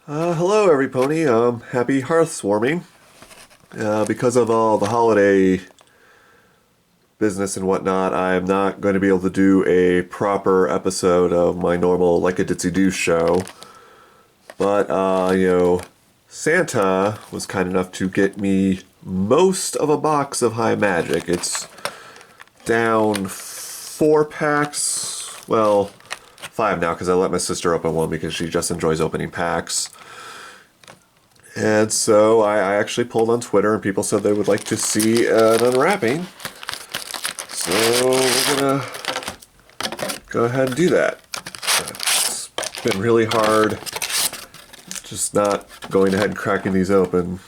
Hello, everypony. Happy Hearth warming. Because of all the holiday business and whatnot, I'm not going to be able to do a proper episode of my normal Like a Ditsy Do show. But, Santa was kind enough to get me most of a box of High Magic. It's down 4 packs. Well, 5 now because I let my sister open one because she just enjoys opening packs. And so I actually pulled on Twitter and people said they would like to see an unwrapping. So we're going to go ahead and do that. It's been really hard just not going ahead and cracking these open.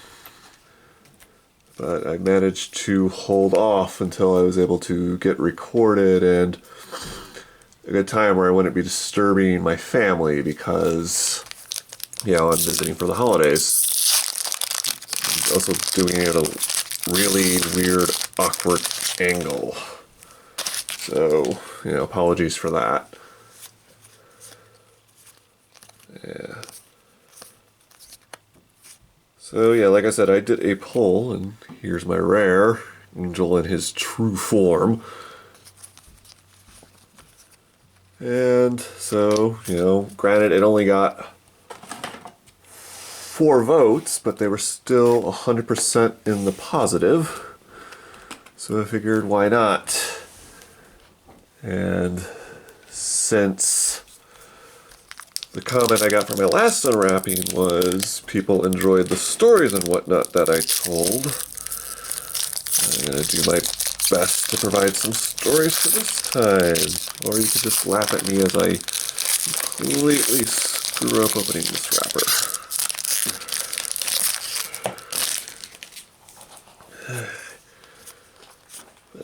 But I managed to hold off until I was able to get recorded and a good time where I wouldn't be disturbing my family because, I'm visiting for the holidays. I'm also doing it at a really weird, awkward angle. So, apologies for that. Yeah. So, like I said, I did a poll, and here's my rare Angel in his true form. And so, granted, it only got 4 votes, but they were still 100% in the positive. So I figured, why not? And since the comment I got from my last unwrapping was people enjoyed the stories and whatnot that I told, I'm going to do my best to provide some stories for this time. Or you could just laugh at me as I completely screw up opening this wrapper.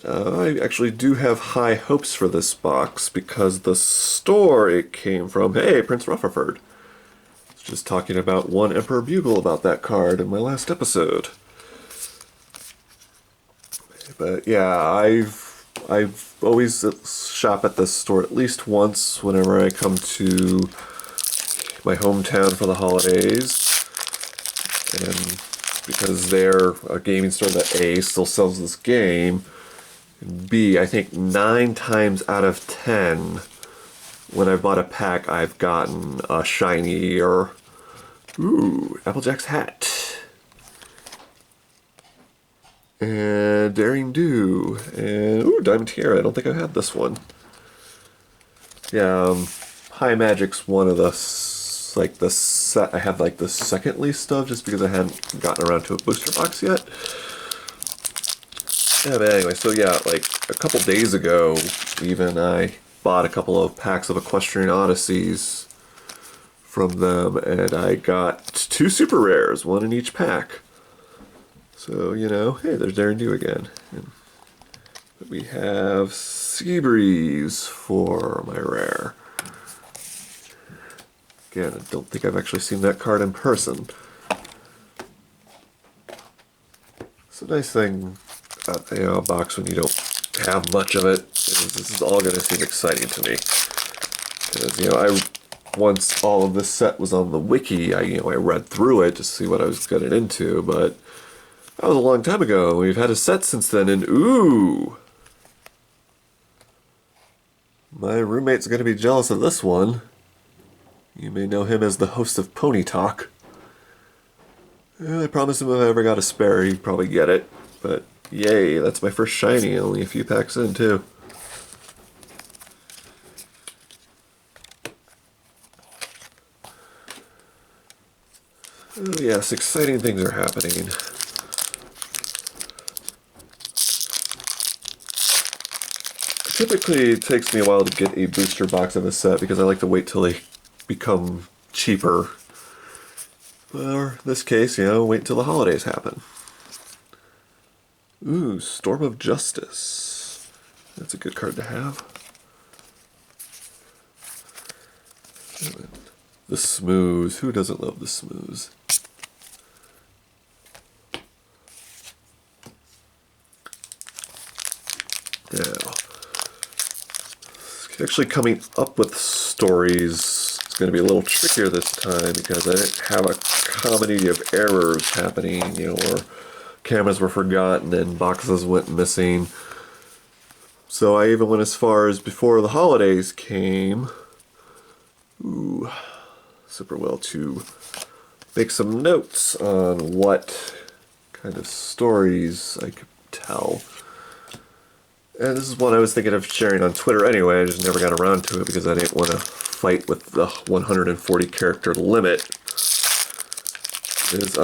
I actually do have high hopes for this box because the store it came from, hey, Prince Rutherford. I was just talking about One Emperor Bugle about that card in my last episode. But yeah, I've always shop at this store at least once whenever I come to my hometown for the holidays. And because they're a gaming store that A, still sells this game, and B, I think 9 times out of 10 when I've bought a pack I've gotten a shiny or Applejack's hat. And Daring Do. And Diamond Tiara. I don't think I've had this one. Yeah, High Magic's one of the the set I have the second least of just because I hadn't gotten around to a booster box yet. Yeah, but anyway, so a couple days ago, even I bought a couple of packs of Equestrian Odysseys from them, and I got 2 super rares, 1 in each pack. So, hey, there's Daring Do again. And we have Seabreeze for my rare. Again, I don't think I've actually seen that card in person. It's a nice thing about a box when you don't have much of it. This is all going to seem exciting to me. Because, once all of this set was on the wiki, I read through it to see what I was getting into, but that was a long time ago. We've had a set since then, and my roommate's going to be jealous of this one. You may know him as the host of Pony Talk. I promised him if I ever got a spare, he'd probably get it. But yay, that's my first shiny, only a few packs in, too. Oh yes, exciting things are happening. Typically, it takes me a while to get a booster box of a set because I like to wait till they become cheaper. Or in this case, wait until the holidays happen. Storm of Justice. That's a good card to have. The Smooth. Who doesn't love the Smooth? Now, actually coming up with stories going to be a little trickier this time because I didn't have a comedy of errors happening, or cameras were forgotten and boxes went missing. So I even went as far as before the holidays came, super well, to make some notes on what kind of stories I could tell. And this is one I was thinking of sharing on Twitter anyway. I just never got around to it because I didn't want to fight with the 140 character limit. Is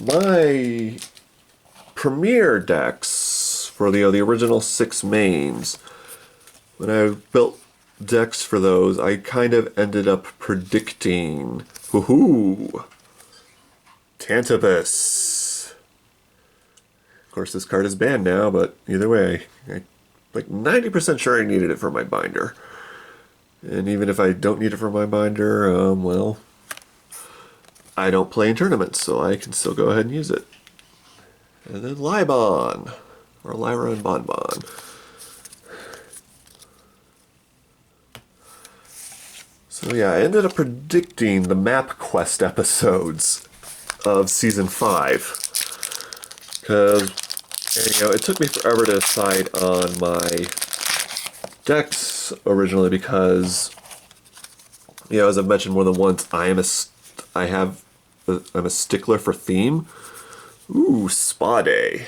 my premier decks for the original 6 mains. When I built decks for those, I kind of ended up predicting, woohoo, Tantabus. Of course, this card is banned now, but either way, I'm like 90% sure I needed it for my binder. And even if I don't need it for my binder, well, I don't play in tournaments, so I can still go ahead and use it. And then Libon, or Lyra and Bonbon. So yeah, I ended up predicting the map quest episodes of Season 5. Because, it took me forever to decide on my decks originally because, as I've mentioned more than once, I'm a stickler for theme. Ooh, Spa Day.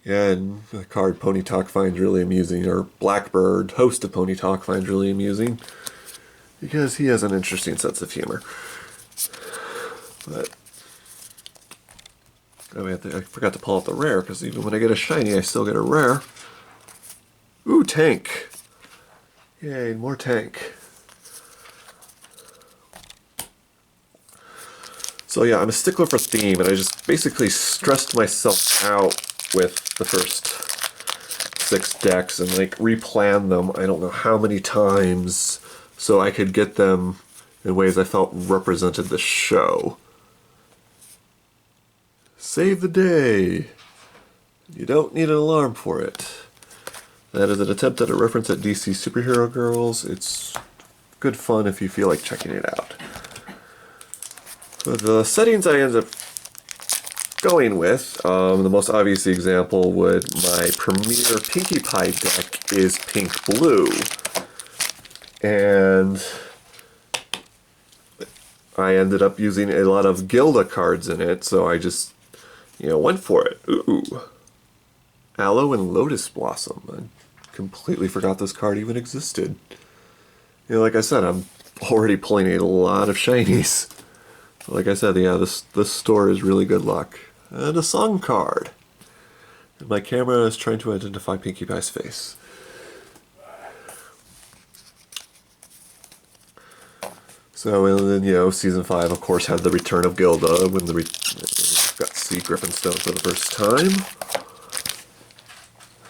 Yeah, and the card Pony Talk finds really amusing, or Blackbird, host of Pony Talk, finds really amusing, because he has an interesting sense of humor. But I forgot to pull out the rare, because even when I get a shiny, I still get a rare. Ooh, Tank. Yay, more Tank. So yeah, I'm a stickler for theme, and I just basically stressed myself out with the first 6 decks and replanned them I don't know how many times so I could get them in ways I felt represented the show. Save the day. You don't need an alarm for it. That is an attempt at a reference at DC Superhero Girls. It's good fun if you feel like checking it out. So the settings I ended up going with, the most obvious example would my premier Pinkie Pie deck is pink blue. And I ended up using a lot of Gilda cards in it, so I just, went for it. Ooh. Aloe and Lotus Blossom. I completely forgot this card even existed. Like I said, I'm already pulling a lot of shinies. Like I said, yeah, this store is really good luck. And a song card. And my camera is trying to identify Pinkie Pie's face. So, and then, Season 5, of course, had the return of Gilda when we got to see Griffinstone for the first time.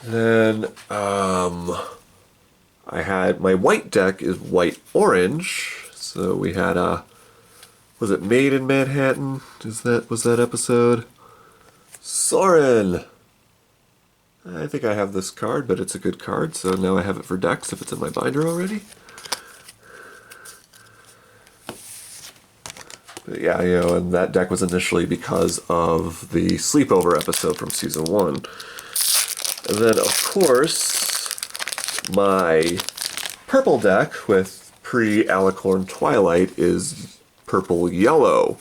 Then, I had, my white deck is white-orange. So we had, was it Made in Manhattan? Was that episode? Soren! I think I have this card, but it's a good card, so now I have it for decks if it's in my binder already. But yeah, and that deck was initially because of the sleepover episode from Season 1. And then, of course, my purple deck with pre-Alicorn Twilight is purple-yellow.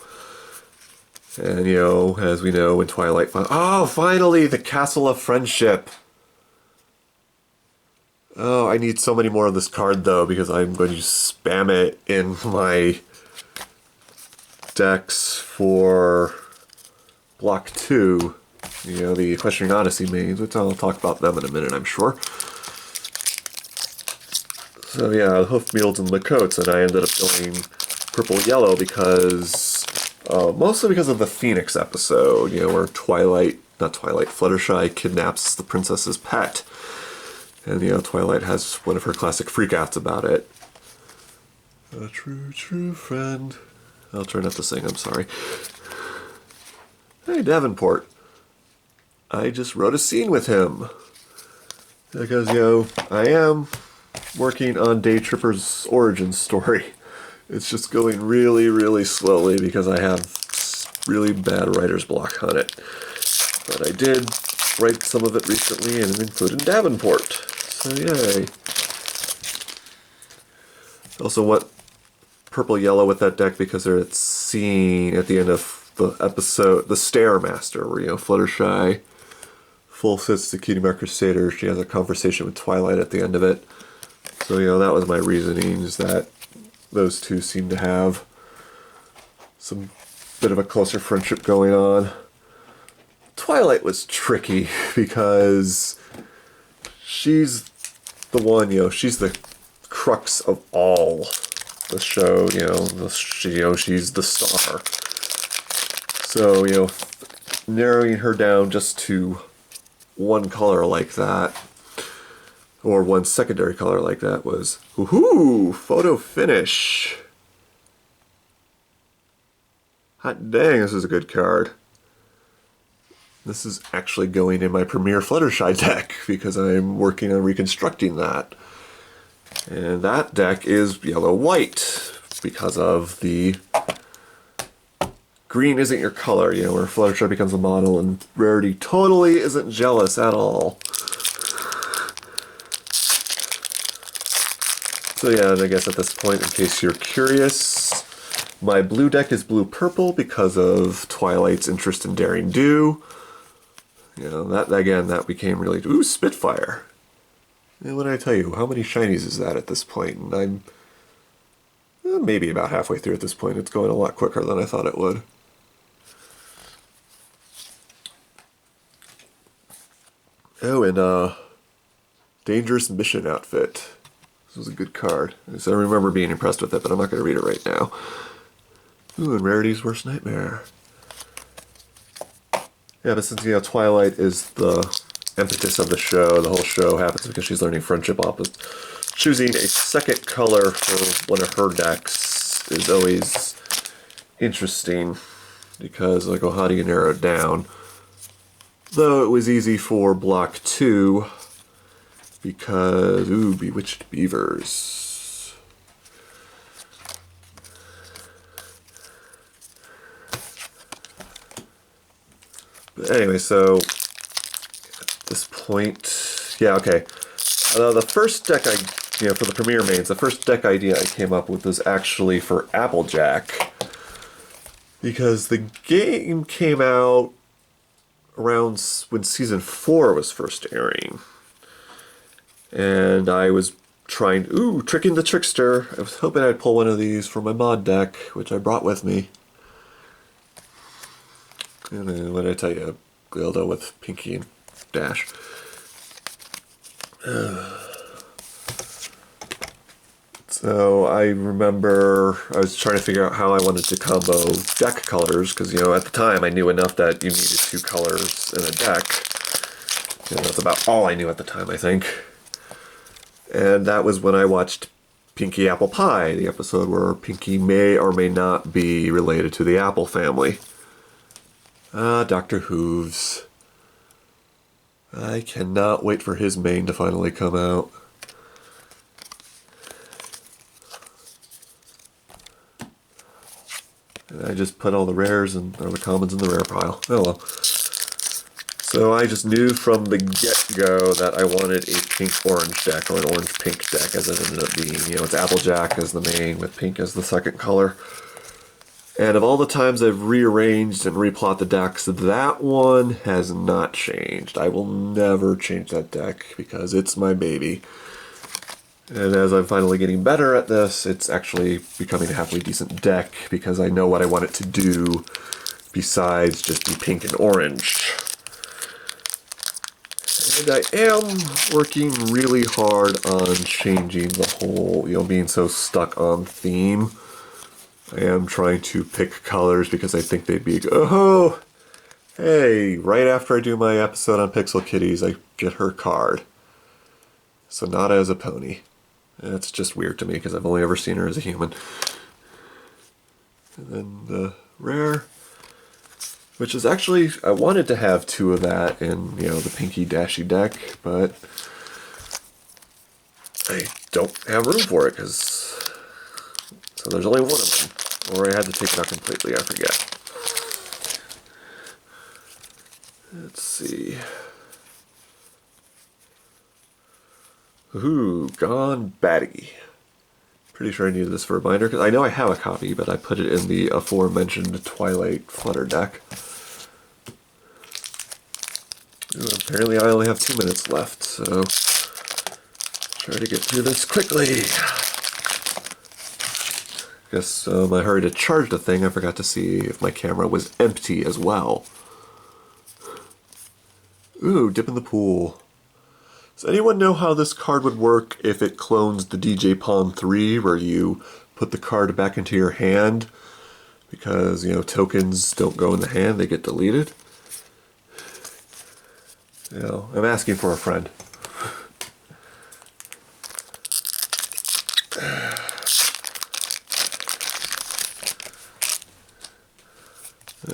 And, as we know, when Twilight... finally, the Castle of Friendship! Oh, I need so many more of this card, though, because I'm going to spam it in my decks for Block 2. The Equestrian Odyssey mains, which I'll talk about them in a minute, I'm sure. So, yeah, Hoofbeelds and Lacotes, and I ended up going purple-yellow because... mostly because of the Phoenix episode, where Fluttershy kidnaps the princess's pet. And, Twilight has one of her classic freakouts about it. A true, true friend. I'll try not to sing, I'm sorry. Hey, Davenport. I just wrote a scene with him. Because, I am working on Day Tripper's origin story. It's just going really, really slowly because I have really bad writer's block on it. But I did write some of it recently and it included Davenport. So yay. Also went purple-yellow with that deck because there's that scene at the end of the episode, the Stairmaster, where, Fluttershy full sits the Cutie Mark Crusader. She has a conversation with Twilight at the end of it. So, that was my reasoning, is that those two seem to have some bit of a closer friendship going on. Twilight was tricky because she's the one, she's the crux of all the show, she's the star. So, narrowing her down just to one color like that, or one secondary color like that, was, woohoo, photo finish. Hot dang, this is a good card. This is actually going in my Premier Fluttershy deck because I'm working on reconstructing that. And that deck is yellow-white because of the green isn't your color, where Fluttershy becomes a model and Rarity totally isn't jealous at all. So yeah, and I guess at this point, in case you're curious, my blue deck is blue-purple because of Twilight's interest in Daring Do. That became really... Ooh, Spitfire. And what did I tell you? How many shinies is that at this point? And I'm maybe about halfway through at this point. It's going a lot quicker than I thought it would. Oh, and Dangerous Mission Outfit. This was a good card. So I remember being impressed with it, but I'm not going to read it right now. Ooh, and Rarity's Worst Nightmare. Yeah, but since, Twilight is the impetus of the show, the whole show happens because she's learning friendship opposite. Choosing a second color for one of her decks is always interesting because, how do you narrow it down? Though it was easy for block 2 because, Bewitched Beavers. But anyway, so at this point, yeah, okay. The first deck for the Premier Mains, the first deck idea I came up with was actually for Applejack. Because the game came out around when Season 4 was first airing. And I was trying, Tricking the Trickster. I was hoping I'd pull one of these for my mod deck, which I brought with me. And then, what did I tell you? Gilda with Pinky and Dash. So I remember I was trying to figure out how I wanted to combo deck colors, because, at the time I knew enough that you needed 2 colors in a deck. That's about all I knew at the time, I think. And that was when I watched Pinky Apple Pie, the episode where Pinky may or may not be related to the Apple family. Dr. Hooves. I cannot wait for his main to finally come out. And I just put all the rares or the commons in the rare pile. Oh well. So I just knew from the get-go that I wanted a pink-orange deck, or an orange-pink deck, as it ended up being. It's Applejack as the main, with pink as the second color. And of all the times I've rearranged and replot the decks, that one has not changed. I will never change that deck because it's my baby. And as I'm finally getting better at this, it's actually becoming a halfway decent deck because I know what I want it to do besides just be pink and orange. And I am working really hard on changing the whole, being so stuck on theme. I am trying to pick colors because I think they'd be, hey, right after I do my episode on Pixel Kitties, I get her card. Sonata as a pony. That's just weird to me because I've only ever seen her as a human. And then the rare, which is actually, I wanted to have 2 of that in, the Pinky Dashy deck, but I don't have room for it, so there's only one of them. Or I had to take it out completely, I forget. Let's see. Ooh, Gone Batty. Pretty sure I needed this for a binder, because I know I have a copy, but I put it in the aforementioned Twilight Flutter deck. Ooh, apparently I only have 2 minutes left, so try to get through this quickly. Guess I hurried to charge the thing. I forgot to see if my camera was empty as well. Ooh, dip in the pool. Does anyone know how this card would work if it clones the DJ Pawn 3, where you put the card back into your hand? Because, you know, tokens don't go in the hand, they get deleted. You know, I'm asking for a friend.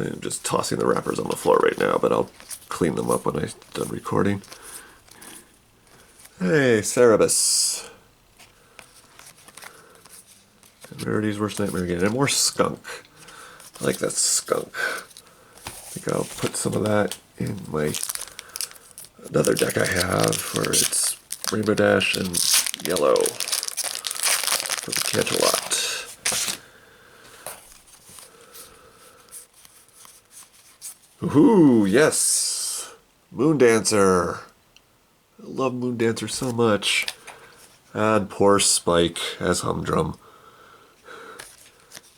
I'm just tossing the wrappers on the floor right now, but I'll clean them up when I'm done recording. Hey, Cerebus. Rarity's Worst Nightmare again. And more skunk. I like that skunk. I think I'll put some of that in my another deck I have where it's Rainbow Dash and yellow for the Canterlot. Ooh, yes! Moon Dancer. I love Moon Dancer so much. And poor Spike as Humdrum.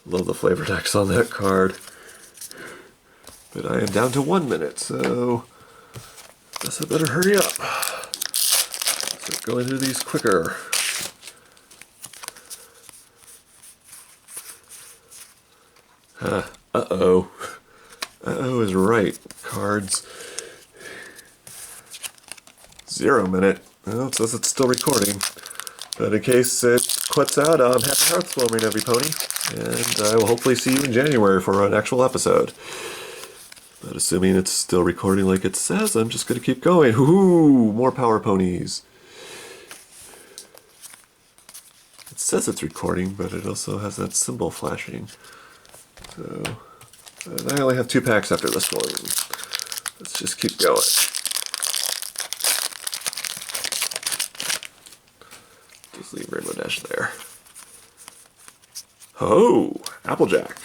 Love the flavor text on that card. But I am down to 1 minute, so I guess I better hurry up. Start going through these quicker. Uh-oh. Uh-oh is right. Cards. 0 minute. Well, it says it's still recording. But in case it quits out, happy Hearth warming, every pony. And I will hopefully see you in January for an actual episode. But assuming it's still recording like it says, I'm just going to keep going. Woohoo! More power ponies. It says it's recording, but it also has that symbol flashing. So, and I only have 2 packs after this one. Let's just keep going. Just leave Rainbow Dash there. Oh, Applejack.